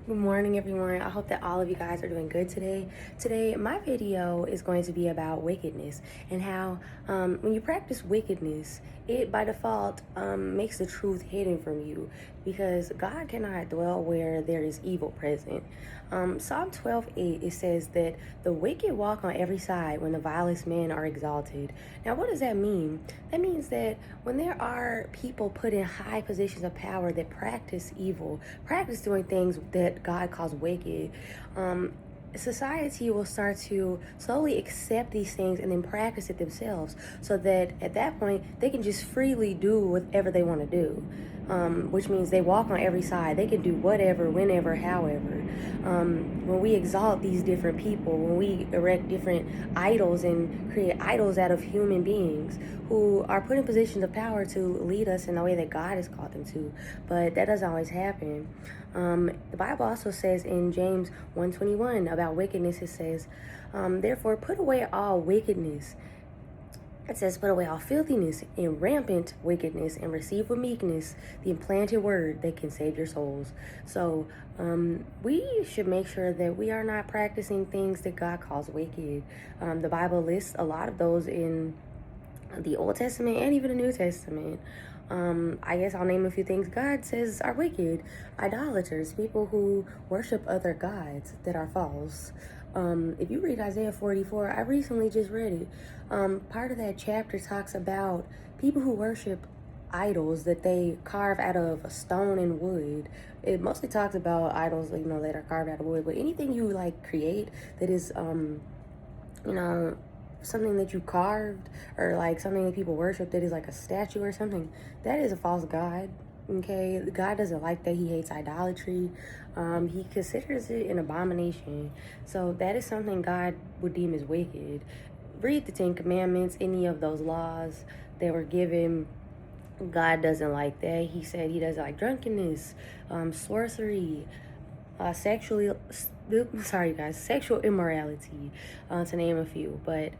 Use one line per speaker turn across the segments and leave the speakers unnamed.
Good morning, everyone. I hope that all of you guys are doing good today. Today, my video is going to be about wickedness and how when you practice wickedness, it by default makes the truth hidden from you because God cannot dwell where there is evil present. Psalm 12:8 it says that the wicked walk on every side when the vilest men are exalted. Now, what does that mean? That means that when there are people put in high positions of power that practice evil, practice doing things that God calls wicked, society will start to slowly accept these things and then practice it themselves so that at that point they can just freely do whatever they want to do, which means they walk on every side. They can do whatever, whenever, however. When we exalt these different people, when we erect different idols and create idols out of human beings who are put in positions of power to lead us in the way that God has called them to, but that doesn't always happen. The Bible also says in James 1:21 about wickedness, it says, therefore put away all wickedness. It says, put away all filthiness and rampant wickedness and receive with meekness the implanted word that can save your souls. So we should make sure that we are not practicing things that God calls wicked. The Bible lists a lot of those in the Old Testament and even the New Testament. I guess I'll name a few things God says are wicked. Idolaters, people who worship other gods that are false. If you read Isaiah 44, I recently just read it. Part of that chapter talks about people who worship idols that they carve out of stone and wood. It mostly talks about idols, that are carved out of wood, but anything you like create that is, you know, something that you carved or like something that people worship that is like a statue or something, that is a false god. Okay, God doesn't like that. He hates idolatry. He considers it an abomination. So that is something God would deem as wicked. Read the Ten Commandments, any of those laws that were given. God doesn't like that. He said he doesn't like drunkenness, sorcery, sexually sorry guys, sexual immorality, to name a few. But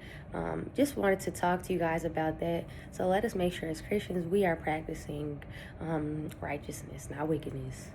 just wanted to talk to you guys about that. So let us make sure as Christians we are practicing righteousness, not wickedness.